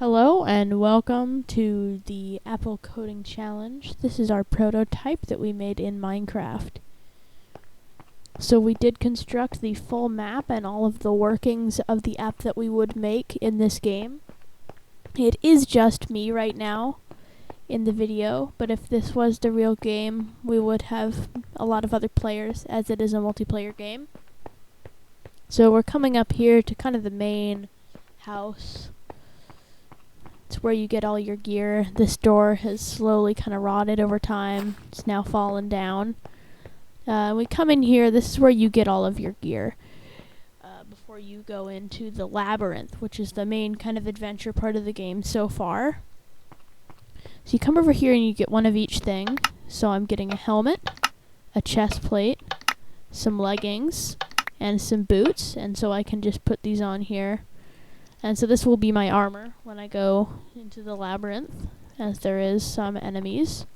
Hello and welcome to the Apple Coding Challenge. This is our prototype that we made in Minecraft. So we did construct the full map and all of the workings of the app that we would make in this game. It is just me right now in the video, but if this was the real game, we would have a lot of other players as it is a multiplayer game. So we're coming up here to kind of the main house. It's where you get all your gear. This door has slowly kind of rotted over time. It's now fallen down. We come in here. This is where you get all of your gear before you go into the labyrinth, which is the main kind of adventure part of the game so far. So you come over here and you get one of each thing. So I'm getting a helmet, a chest plate, some leggings, and some boots. And so I can just put these on here. And so this will be my armor when I go into the labyrinth, as there is some enemies.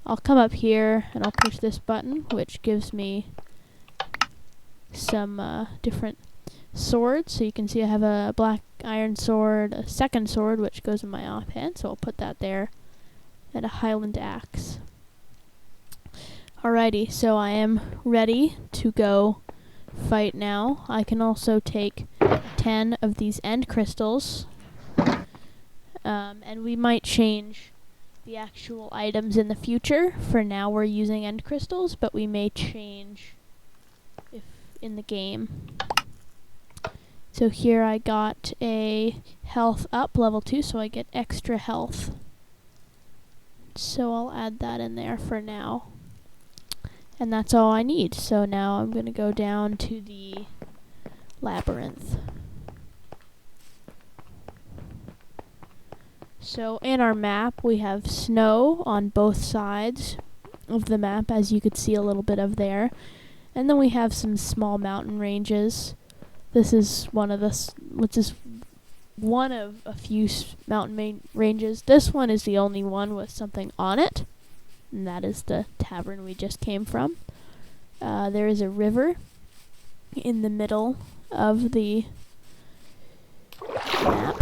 I'll come up here and I'll push this button, which gives me some different swords. So you can see I have a black iron sword, a second sword, which goes in my offhand, so I'll put that there, and a Highland axe. Alrighty, so I am ready to go fight now. I can also take 10 of these end crystals, and we might change the actual items in the future. For now we're using end crystals, but we may change if in the game. So here I got a health up, level 2, so I get extra health. So I'll add that in there for now. And that's all I need. So now I'm going to go down to the labyrinth. So in our map we have snow on both sides of the map, as you could see a little bit of there. And then we have some small mountain ranges. This is one of a few mountain ranges. This one is the only one with something on it, and that is the tavern we just came from. There is a river in the middle of the map.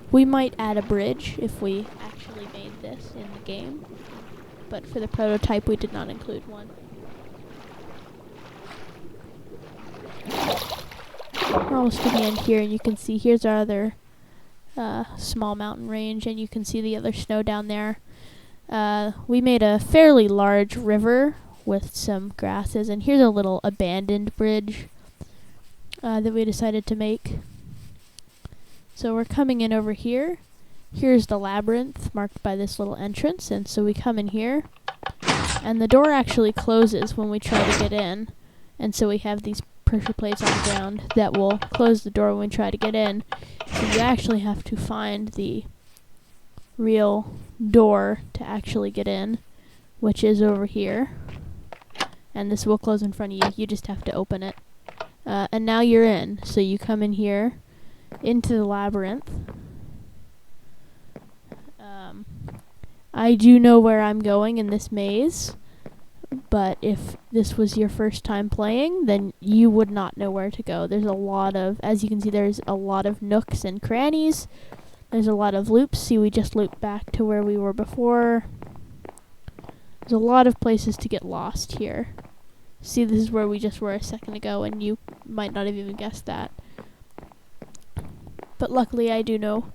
We might add a bridge if we actually made this in the game, but for the prototype we did not include one. We're almost to the end here, and you can see here's our other small mountain range, and you can see the other snow down there. We made a fairly large river with some grasses, and here's a little abandoned bridge that we decided to make. So we're coming in over here. Here's the labyrinth marked by this little entrance, and so we come in here, and the door actually closes when we try to get in, and so we have these pressure plates on the ground that will close the door when we try to get in. So you actually have to find the real door to actually get in, which is over here, and this will close in front of you. You just have to open it, and now you're in. So you come in here into the labyrinth. I do know where I'm going in this maze, but if this was your first time playing, then you would not know where to go. There's a lot of, as you can see, there's a lot of nooks and crannies. There's a lot of loops. See, we just looped back to where we were before. There's a lot of places to get lost here. See, this is where we just were a second ago, and you might not have even guessed that. But luckily I do know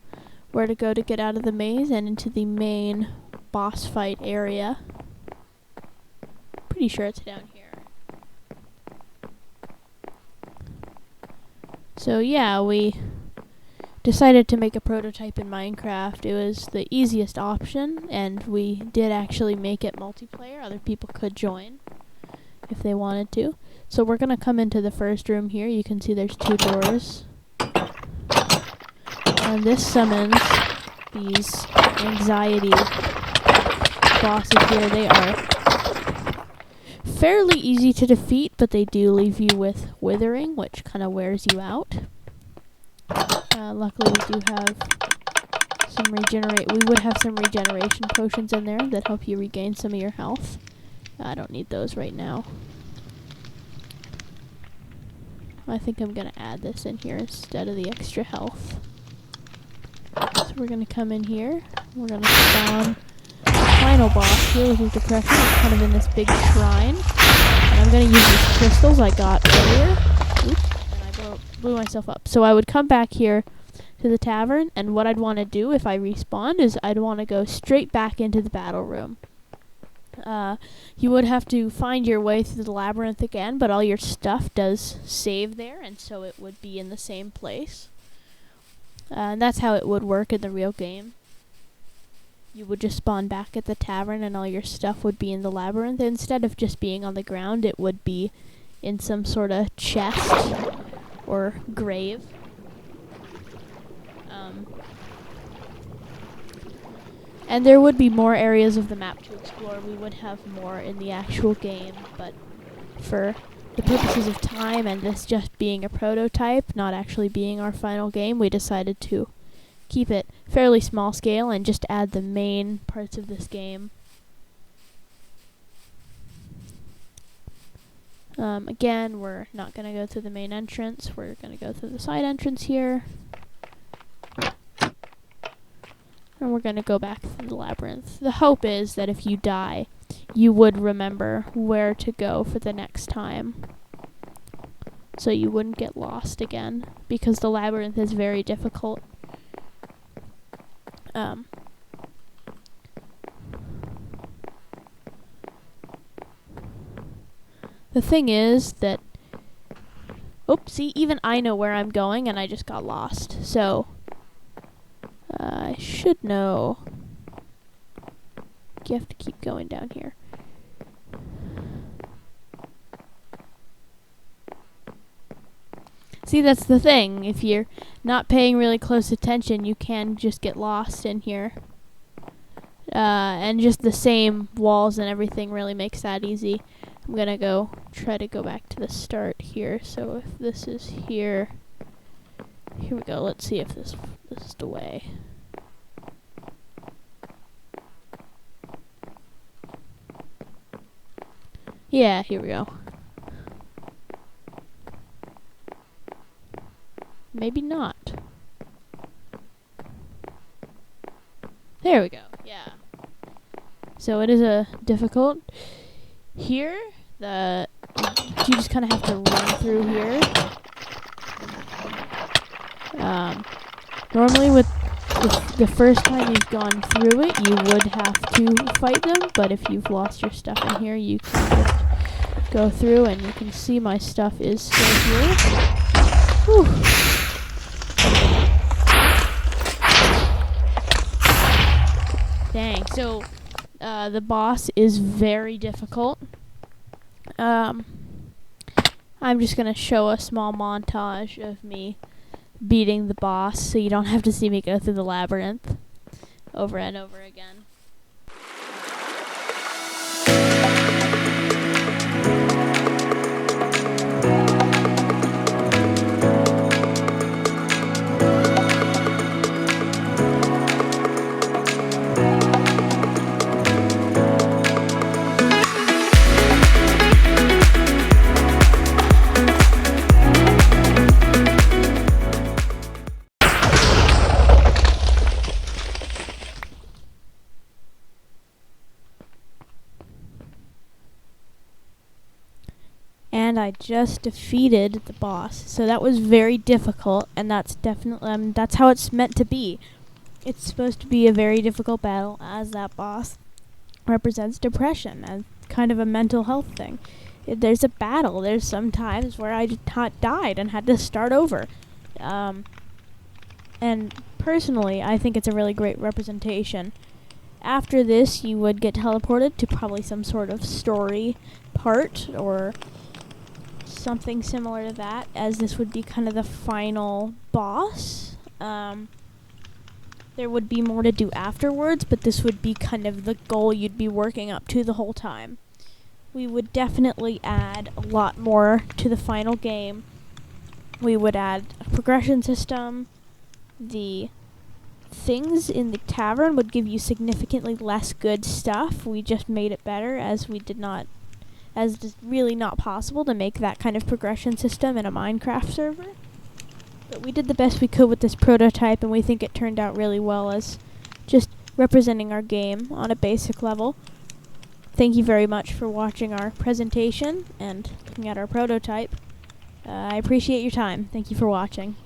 where to go to get out of the maze and into the main boss fight area. Pretty sure it's down here. So yeah, we decided to make a prototype in Minecraft. It was the easiest option, and we did actually make it multiplayer. Other people could join if they wanted to. So we're going to come into the first room here. You can see there's 2 doors. And this summons these anxiety bosses here. They are fairly easy to defeat, but they do leave you with withering, which kind of wears you out. Luckily we do have some we would have some regeneration potions in there that help you regain some of your health. I don't need those right now. I think I'm going to add this in here instead of the extra health. So we're gonna come in here. We're gonna spawn the final boss here, which is Depression. It's kind of in this big shrine. And I'm gonna use these crystals I got earlier. Oops, and I blew myself up. So I would come back here to the tavern, and what I'd want to do if I respawned is I'd want to go straight back into the battle room. You would have to find your way through the labyrinth again, but all your stuff does save there, and so it would be in the same place. And that's how it would work in the real game. You would just spawn back at the tavern and all your stuff would be in the labyrinth. Instead of just being on the ground, it would be in some sort of chest or grave. And there would be more areas of the map to explore. We would have more in the actual game, but for the purposes of time and this just being a prototype, not actually being our final game, we decided to keep it fairly small scale and just add the main parts of this game. Again, we're not going to go through the main entrance. We're going to go through the side entrance here. And we're going to go back through the labyrinth. The hope is that if you die, you would remember where to go for the next time, so you wouldn't get lost again, because the labyrinth is very difficult. The thing is that, see, even I know where I'm going and I just got lost, so I should know. You have to keep going down here. See, that's the thing. If you're not paying really close attention, you can just get lost in here. And just the same walls and everything really makes that easy. I'm gonna try to go back to the start here. So if this is here, here we go. Let's see if this is the way. Yeah, here we go. Maybe not. There we go. Yeah. So it is a difficult. Here, you just kind of have to run through here. Normally with the first time you've gone through it, you would have to fight them, but if you've lost your stuff in here, you can just go through, and you can see my stuff is still here. Whew. Dang, so the boss is very difficult. I'm just going to show a small montage of me beating the boss, so you don't have to see me go through the labyrinth over and over again. And I just defeated the boss. So that was very difficult, and that's definitely that's how it's meant to be. It's supposed to be a very difficult battle, as that boss represents depression and kind of a mental health thing. There's a battle. There's some times where I died and had to start over. And personally, I think it's a really great representation. After this, you would get teleported to probably some sort of story part or something similar to that, as this would be kind of the final boss. There would be more to do afterwards, but this would be kind of the goal you'd be working up to the whole time. We would definitely add a lot more to the final game. We would add a progression system. The things in the tavern would give you significantly less good stuff. We just made it better, as it's really not possible to make that kind of progression system in a Minecraft server. But we did the best we could with this prototype, and we think it turned out really well as just representing our game on a basic level. Thank you very much for watching our presentation and looking at our prototype. I appreciate your time. Thank you for watching.